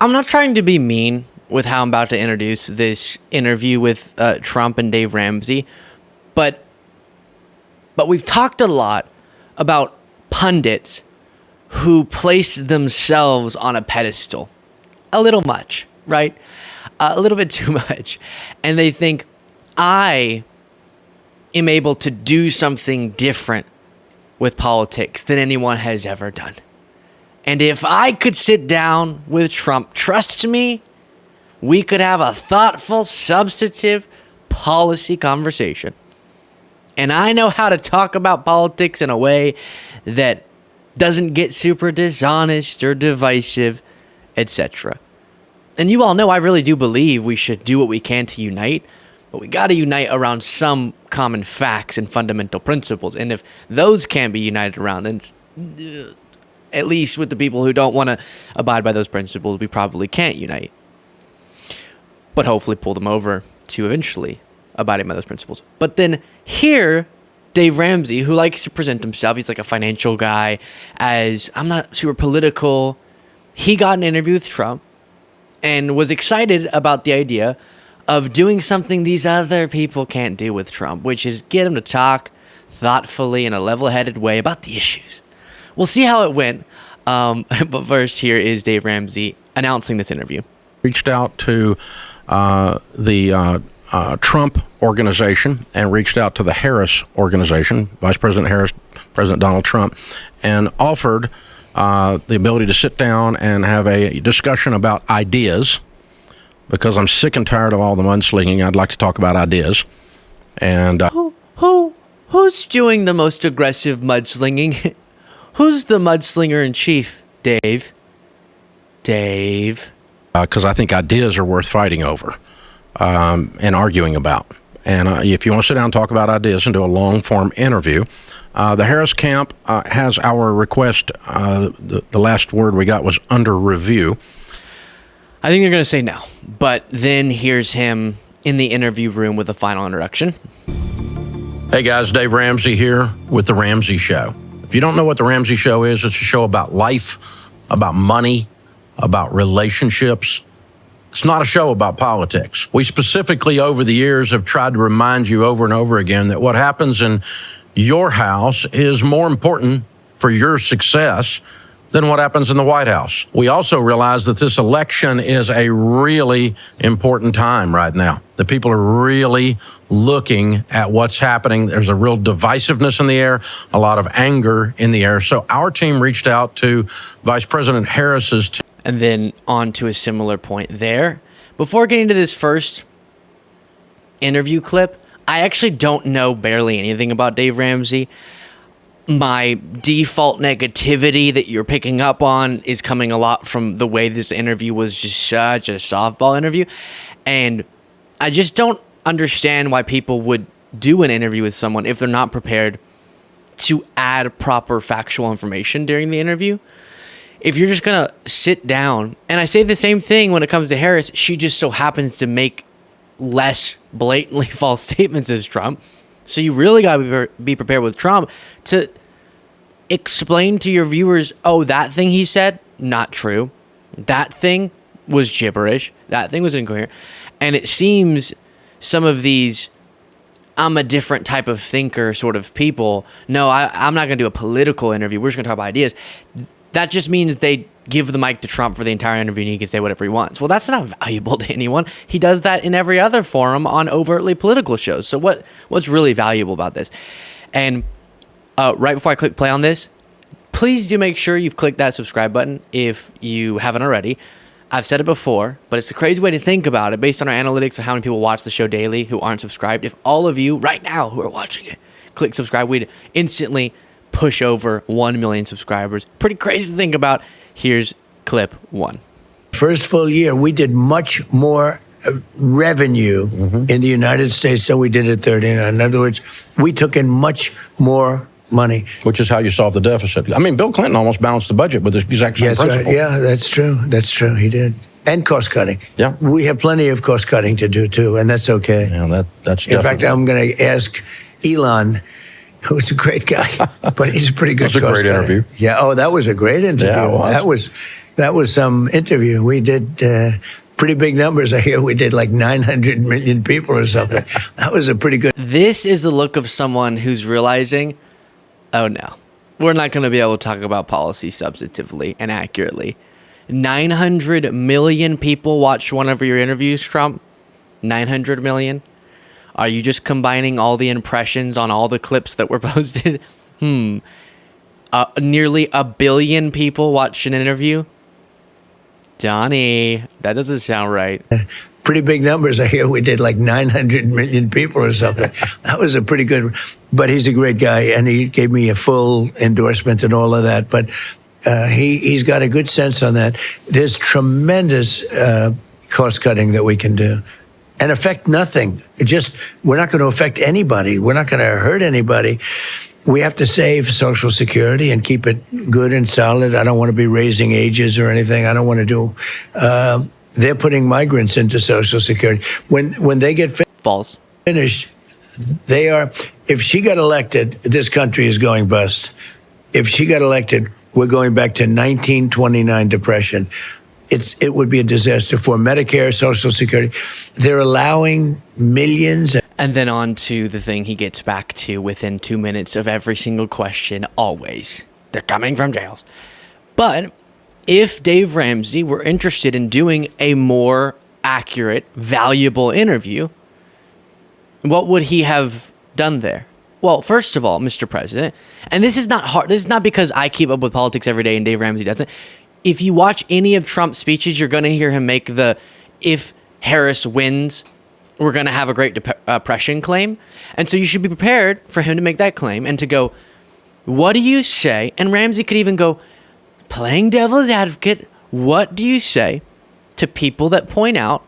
I'm not trying to be mean with how I'm about to introduce this interview with Trump and Dave Ramsey, but we've talked a lot about pundits who place themselves on a pedestal. A little much, right? A little bit too much. And they think, I am able to do something different with politics than anyone has ever done. And if I could sit down with Trump, trust me, we could have a thoughtful, substantive policy conversation. And I know how to talk about politics in a way that doesn't get super dishonest or divisive, etc. And you all know I really do believe we should do what we can to unite, but we got to unite around some common facts and fundamental principles. And if those can't be united around, then at least with the people who don't want to abide by those principles, we probably can't unite. But hopefully pull them over to eventually abiding by those principles. But then here, Dave Ramsey, who likes to present himself, he's like a financial guy, as I'm not super political. He got an interview with Trump and was excited about the idea of doing something these other people can't do with Trump, which is get him to talk thoughtfully in a level-headed way about the issues. We'll see how it went. But first, here is Dave Ramsey announcing this interview. Reached out to the Trump organization and reached out to the Harris organization, Vice President Harris, President Donald Trump, and offered the ability to sit down and have a discussion about ideas, because I'm sick and tired of all the mudslinging. I'd like to talk about ideas. And who's doing the most aggressive mudslinging? Who's the mudslinger in chief, Dave? Because I think ideas are worth fighting over and arguing about. And if you want to sit down and talk about ideas and do a long-form interview, the Harris camp has our request. The last word we got was under review. I think they're going to say no. But then here's him in the interview room with a final introduction. Hey guys, Dave Ramsey here with The Ramsey Show. If you don't know what The Ramsey Show is, it's a show about life, about money, about relationships. It's not a show about politics. We specifically, over the years, have tried to remind you over and over again that what happens in your house is more important for your success than what happens in the White House. We also realize that this election is a really important time right now. The people are really looking at what's happening. There's a real divisiveness in the air, a lot of anger in the air. So our team reached out to Vice President Harris's team. And then on to a similar point there. Before getting to this first interview clip, I actually don't know barely anything about Dave Ramsey. My default negativity that you're picking up on is coming a lot from the way this interview was just such a softball interview. And I just don't understand why people would do an interview with someone if they're not prepared to add proper factual information during the interview. If you're just going to sit down, and I say the same thing when it comes to Harris, she just so happens to make less blatantly false statements as Trump. So you really got to be prepared with Trump to explain to your viewers, oh, that thing he said, not true. That thing was gibberish. That thing was incoherent. And it seems some of these, I'm a different type of thinker sort of people, no, I'm not going to do a political interview. We're just going to talk about ideas. That just means they give the mic to Trump for the entire interview and he can say whatever he wants. Well, that's not valuable to anyone. He does that in every other forum on overtly political shows. So what's really valuable about this? And right before I click play on this, please do make sure you've clicked that subscribe button if you haven't already. I've said it before, but it's a crazy way to think about it based on our analytics of how many people watch the show daily who aren't subscribed. If all of you right now who are watching it click subscribe, we'd instantly push over 1 million subscribers. Pretty crazy to think about. Here's clip 1. First full year, we did much more revenue in the United States than we did at 39. In other words, we took in much more money. Which is how you solve the deficit. I mean, Bill Clinton almost balanced the budget with the exact same principle. Right. Yeah, that's true. That's true. He did. And cost cutting. Yeah. We have plenty of cost cutting to do, too, and that's okay. Yeah, that's in fact, I'm going to ask Elon, who's a great guy, but he's a pretty good That was a great interview. Yeah, that was a great interview. Yeah, it was. That was That was some interview. We did pretty big numbers. I hear we did like 900 million people or something. That was a pretty good. This is the look of someone who's realizing, oh no, we're not going to be able to talk about policy substantively and accurately. 900 million people watched one of your interviews, Trump? 900 million? Are you just combining all the impressions on all the clips that were posted? Nearly a billion people watched an interview? Donnie, that doesn't sound right. Pretty big numbers. I hear we did like 900 million people or something. That was a pretty good, but he's a great guy, and he gave me a full endorsement and all of that. But he's got a good sense on that. There's tremendous cost cutting that we can do and affect nothing. We're not going to affect anybody. We're not going to hurt anybody. We have to save Social Security and keep it good and solid. I don't want to be raising ages or anything. I don't want to do. They're putting migrants into Social Security. When they get False. finished, they are. If she got elected, this country is going bust. If she got elected, we're going back to 1929 depression. It would be a disaster for Medicare, Social Security. They're allowing millions. And then on to the thing he gets back to within 2 minutes of every single question, always. They're coming from jails. But if Dave Ramsey were interested in doing a more accurate, valuable interview, what would he have done there? Well, first of all, Mr. President, and this is not hard. This is not because I keep up with politics every day and Dave Ramsey doesn't. If you watch any of Trump's speeches, you're going to hear him make the, if Harris wins, we're going to have a Great Depression claim. And so you should be prepared for him to make that claim and to go, what do you say? And Ramsey could even go, playing devil's advocate, what do you say to people that point out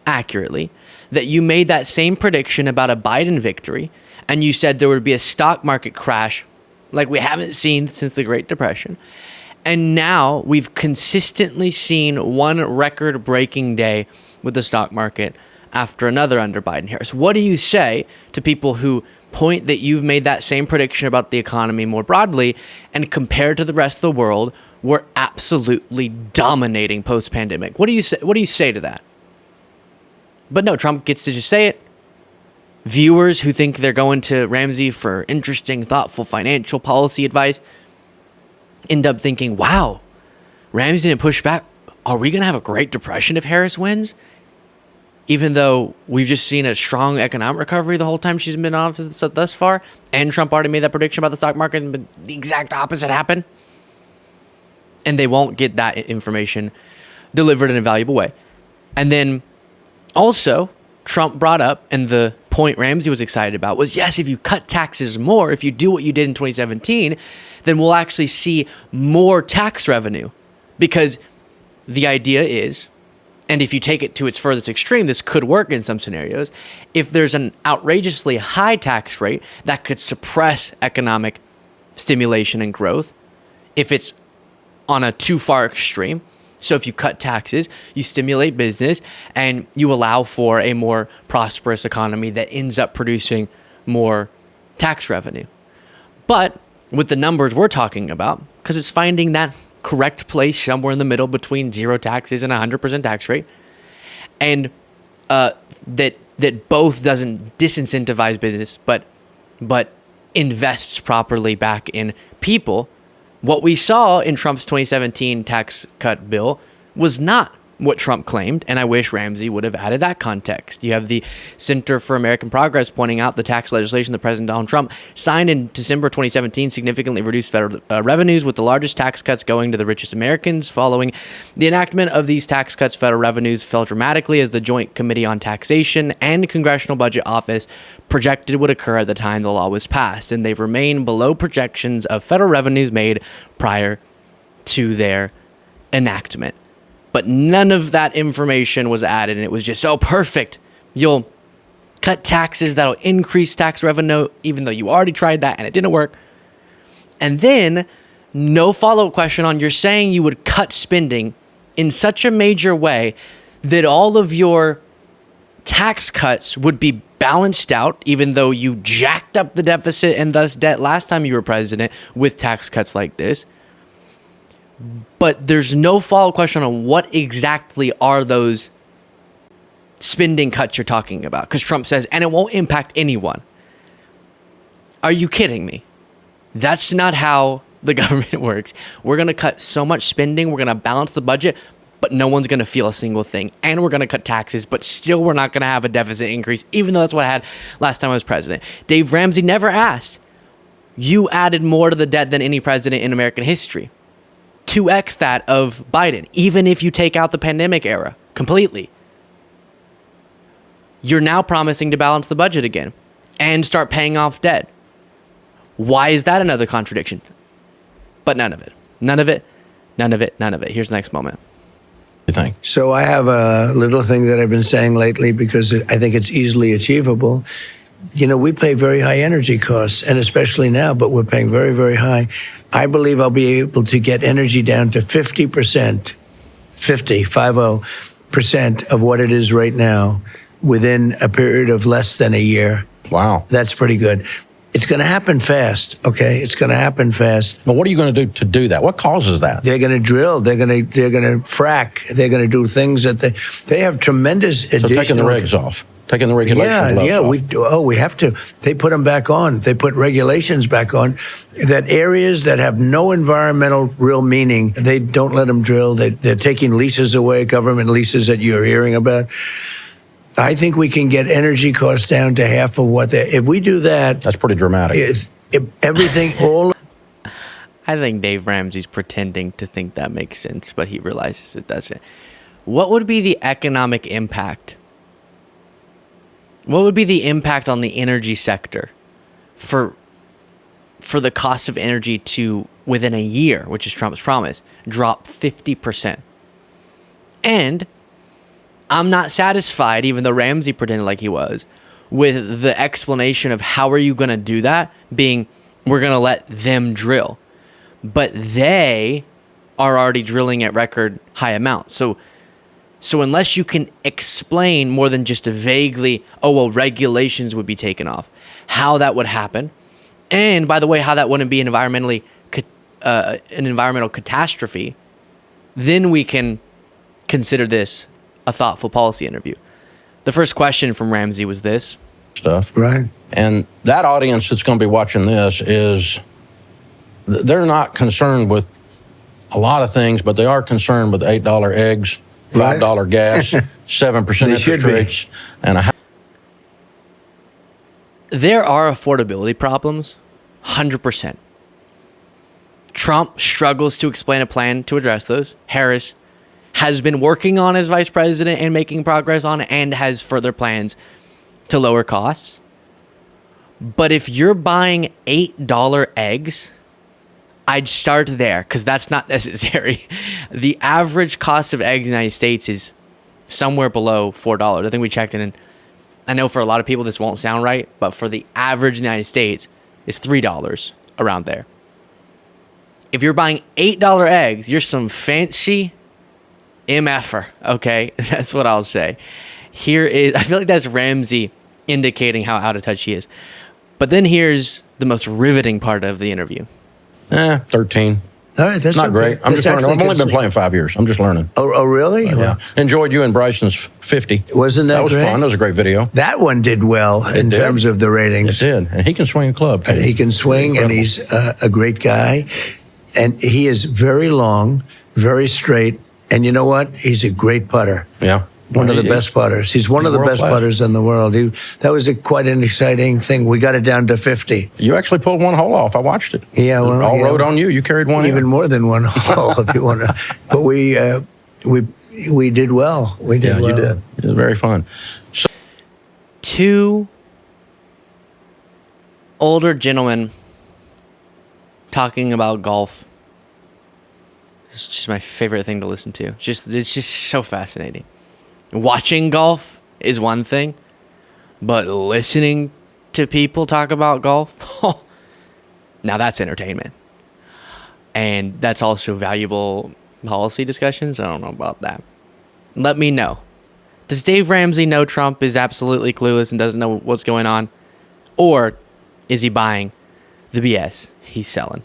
accurately that you made that same prediction about a Biden victory and you said there would be a stock market crash like we haven't seen since the Great Depression? And now we've consistently seen one record-breaking day with the stock market after another under Biden-Harris. What do you say to people who point that you've made that same prediction about the economy more broadly, and compared to the rest of the world, we're absolutely dominating post-pandemic? What do you say? What do you say to that? But no, Trump gets to just say it. Viewers who think they're going to Ramsey for interesting, thoughtful financial policy advice end up thinking, wow, Ramsey didn't push back. Are we going to have a Great Depression if Harris wins? Even though we've just seen a strong economic recovery the whole time she's been in office thus far, and Trump already made that prediction about the stock market, but the exact opposite happened. And they won't get that information delivered in a valuable way. And then also, Trump brought up, and the point Ramsey was excited about was, yes, if you cut taxes more, if you do what you did in 2017, then we'll actually see more tax revenue. Because the idea is, and if you take it to its furthest extreme, this could work in some scenarios, if there's an outrageously high tax rate that could suppress economic stimulation and growth, if it's on a too far extreme. So if you cut taxes, you stimulate business, and you allow for a more prosperous economy that ends up producing more tax revenue. But with the numbers we're talking about, because it's finding that correct place somewhere in the middle between zero taxes and 100% tax rate, and that both doesn't disincentivize business, but invests properly back in people. What we saw in Trump's 2017 tax cut bill was not what Trump claimed, and I wish Ramsey would have added that context. You have the Center for American Progress pointing out the tax legislation that President Donald Trump signed in December 2017 significantly reduced federal revenues, with the largest tax cuts going to the richest Americans. Following the enactment of these tax cuts, federal revenues fell dramatically, as the Joint Committee on Taxation and Congressional Budget Office projected would occur at the time the law was passed, and they remain below projections of federal revenues made prior to their enactment. But none of that information was added, and it was just, oh, perfect. You'll cut taxes that'll increase tax revenue, even though you already tried that and it didn't work. And then no follow-up question on, you're saying you would cut spending in such a major way that all of your tax cuts would be balanced out, even though you jacked up the deficit and thus debt last time you were president with tax cuts like this. But there's no follow-up question on what exactly are those spending cuts you're talking about. Because Trump says, and it won't impact anyone. Are you kidding me? That's not how the government works. We're going to cut so much spending. We're going to balance the budget, but no one's going to feel a single thing. And we're going to cut taxes, but still we're not going to have a deficit increase, even though that's what I had last time I was president. Dave Ramsey never asked. You added more to the debt than any president in American history. 2x that of Biden, even if you take out the pandemic era completely. You're now promising to balance the budget again and start paying off debt. Why is that another contradiction? But none of it. None of it. None of it. None of it. Here's the next moment. You think? So I have a little thing that I've been saying lately because I think it's easily achievable. You know, we pay very high energy costs, and especially now, but we're paying very, very high. I believe I'll be able to get energy down to 50%, 50% of what it is right now within a period of less than a year. Wow. That's pretty good. It's going to happen fast, okay? It's going to happen fast. Well, what are you going to do to do that? What causes that? They're going to drill. They're going to frack. They're going to do things that they have tremendous additional. So taking the regs off, taking the regulations off. We have to. They put them back on. They put regulations back on. That areas that have no environmental real meaning, they don't let them drill. They're taking leases away, government leases that you're hearing about. I think we can get energy costs down to half of what they. If we do that, that's pretty dramatic. Everything, all. I think Dave Ramsey's pretending to think that makes sense, but he realizes it doesn't. What would be the economic impact? What would be the impact on the energy sector for the cost of energy to, within a year, which is Trump's promise, drop 50%? And I'm not satisfied, even though Ramsey pretended like he was, with the explanation of how are you going to do that being we're going to let them drill. But they are already drilling at record high amounts. So unless you can explain more than just a vaguely, regulations would be taken off, how that would happen, and by the way, how that wouldn't be an environmental catastrophe, then we can consider this a thoughtful policy interview. The first question from Ramsey was this. Stuff. Right. And that audience that's going to be watching this they're not concerned with a lot of things, but they are concerned with $8 eggs, $5 gas, 7% interest rates, and there are affordability problems, 100%. Trump struggles to explain a plan to address those. Harris has been working on as vice president and making progress on it and has further plans to lower costs. But if you're buying $8 eggs, I'd start there because that's not necessary. The average cost of eggs in the United States is somewhere below $4. I think we checked in, and I know for a lot of people this won't sound right, but for the average in the United States, it's $3 around there. If you're buying $8 eggs, you're some fancy MFer, okay? That's what I'll say. I feel like that's Ramsey indicating how out of touch he is. But then here's the most riveting part of the interview. 13. All right, that's not great. I'm just learning. I've only been playing 5 years. I'm just learning. Oh really? Yeah. Enjoyed you and Bryson's 50. Wasn't that was great? Fun. That was a great video. That one did well in terms of the ratings. It did. And he can swing a club. And he can swing, and he's a great guy. And he is very long, very straight. And you know what? He's a great putter. Yeah. One of the best putters. He's one of the best putters in the world. That was quite an exciting thing. We got it down to 50. You actually pulled one hole off. I watched it. Yeah, well, all rode on you. You carried one. Even more than one hole, if you want to. But we did well. We did well. You did. It was very fun. So, two older gentlemen talking about golf. It's just my favorite thing to listen to. It's just so fascinating. Watching golf is one thing, but listening to people talk about golf, now that's entertainment. And that's also valuable policy discussions. I don't know about that. Let me know. Does Dave Ramsey know Trump is absolutely clueless and doesn't know what's going on? Or is he buying the BS he's selling?